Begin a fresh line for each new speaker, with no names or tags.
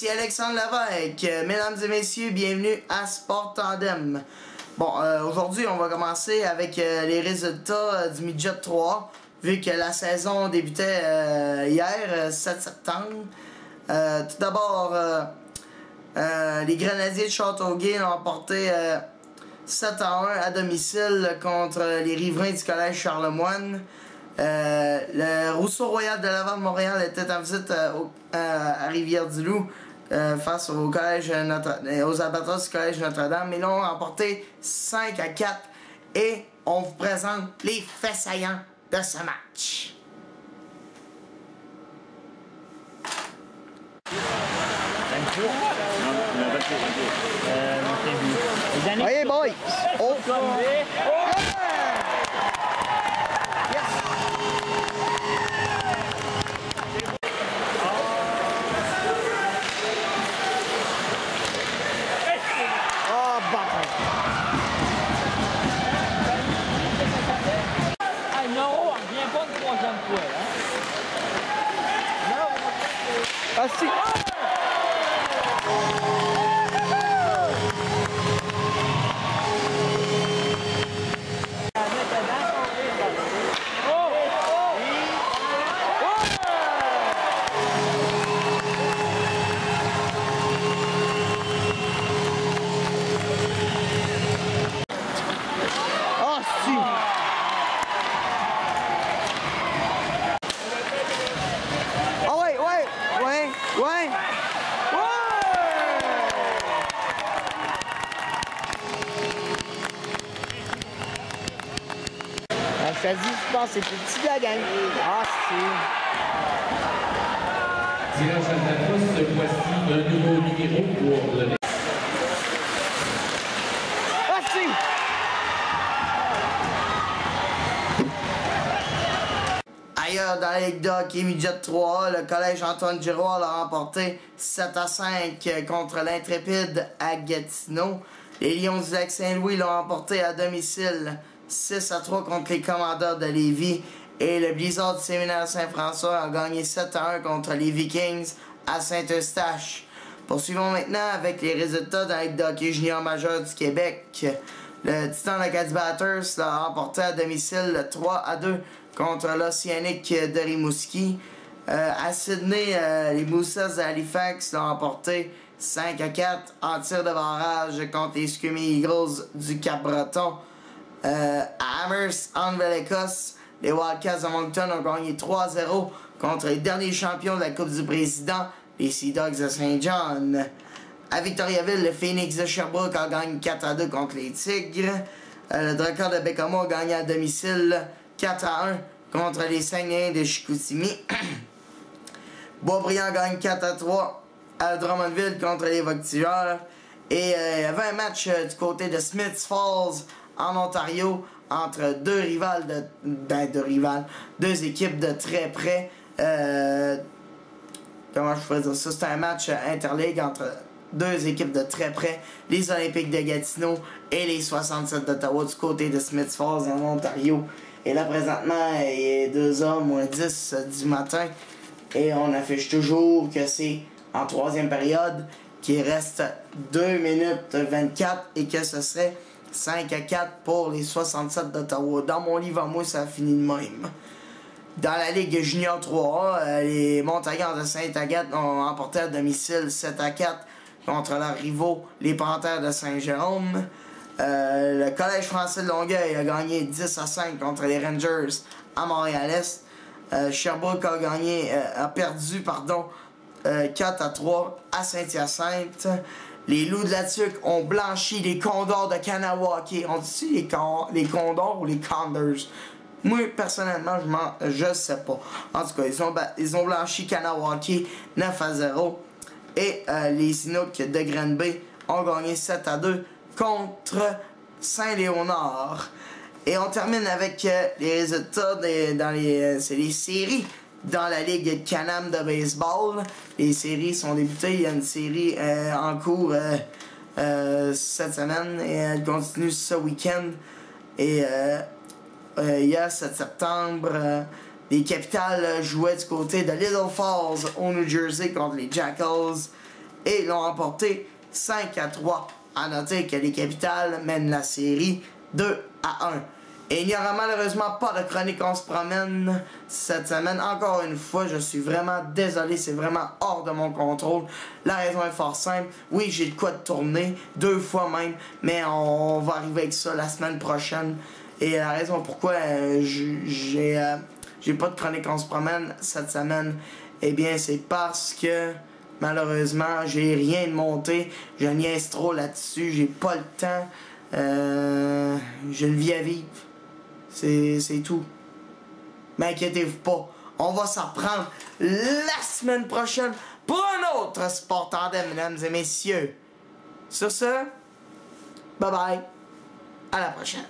Ici Alexandre Lavec. Mesdames et messieurs, bienvenue à Sport Tandem. Bon, aujourd'hui, on va commencer avec les résultats du Midget 3, vu que la saison débutait hier, 7 septembre. Tout d'abord, les Grenadiers de Châteauguay ont emporté 7-1 à domicile contre les riverains du Collège Charlemagne. Le Rousseau Royal de Laval-Montréal était en visite à Rivière-du-Loup face au collège aux abattoirs du Collège Notre-Dame. Ils l'ont emporté 5-4 et on vous présente les faits saillants de ce match.
Hey boys! Oh! Ah si! Ah si! Ah ouais! Ça dit, je pense, c'est plus petit de la gang. Ah, c'est...
Tirage à la poste, voici un nouveau numéro pour le...
Ah, si!
Ailleurs dans la Ligue de hockey Midget 3, le Collège Antoine Giroir l'a remporté 7-5 contre l'Intrépide à Gatineau. Les Lions du Lac-Saint-Louis l'ont remporté à domicile 6-3 contre les Commandeurs de Lévis. Et le Blizzard du Séminaire Saint-François a gagné 7-1 contre les Vikings à Saint-Eustache. Poursuivons maintenant avec les résultats dans la Ligue de hockey junior majeur du Québec. Le Titan Acadie Batters l'a remporté à domicile 3-2 contre l'Océanique de Rimouski. À Sydney, les Mousses d'Halifax l'ont remporté 5-4 en tir de barrage contre les Scummy Eagles du Cap-Breton. À Amherst, en Nouvelle-Écosse, les Wildcats de Moncton ont gagné 3-0 contre les derniers champions de la Coupe du Président, les Sea Dogs de Saint John. À Victoriaville, le Phoenix de Sherbrooke a gagné 4-2 contre les Tigres. Le Drakkar de Bécamo a gagné à domicile 4-1 contre les Saguenayens de Chicoutimi. Boisbriand gagne 4-3 à Drummondville contre les Voltigeurs. Et il y avait un match du côté de Smiths Falls en Ontario entre deux équipes de très près. Comment je pourrais dire ça? C'est un match interligue entre deux équipes de très près, les Olympiques de Gatineau et les 67 d'Ottawa du côté de Smiths Falls en Ontario. Et là, présentement, il est 2h moins 10 du matin et on affiche toujours que c'est en troisième période, qu'il reste 2 minutes 24 et que ce serait 5-4 pour les 67 d'Ottawa. Dans mon livre à moi, ça finit de même. Dans la Ligue Junior 3A, les Montagnards de Sainte-Agathe ont emporté à domicile 7-4 contre leurs rivaux, les Panthères de Saint-Jérôme. Le Collège français de Longueuil a gagné 10-5 contre les Rangers à Montréal-Est. Sherbrooke a perdu 4-3 à Saint-Hyacinthe. Les Loups de la Tuque ont blanchi les Condors de Kanawake. On dit les Condors ou les Condors? Moi, personnellement, je sais pas. En tout cas, ils ont blanchi Kanawake 9-0. Et les Inuks de Granby ont gagné 7-2 contre Saint-Léonard. Et on termine avec les résultats c'est les séries dans la Ligue Can-Am de baseball. Les séries sont débutées. Il y a une série en cours cette semaine et elle continue ce week-end. Et hier, 7 septembre, les Capitals jouaient du côté de Little Falls au New Jersey contre les Jackals. et l'ont remporté 5-3. À noter que les Capitales mènent la série 2-1. Et il n'y aura malheureusement pas de chronique On se promène cette semaine. Encore une fois, je suis vraiment désolé, c'est vraiment hors de mon contrôle. La raison est fort simple. Oui, j'ai de quoi de tourner, 2 fois même, mais on va arriver avec ça la semaine prochaine. Et la raison pourquoi j'ai pas de chronique On se promène cette semaine, eh bien c'est parce que malheureusement, j'ai rien de monté. Je niaise trop là-dessus, j'ai pas le temps. J'ai une vie à vivre. C'est tout. Mais inquiétez-vous pas, on va s'en reprendre la semaine prochaine pour un autre sport tandem, mesdames et messieurs. Sur ce, bye bye, à la prochaine.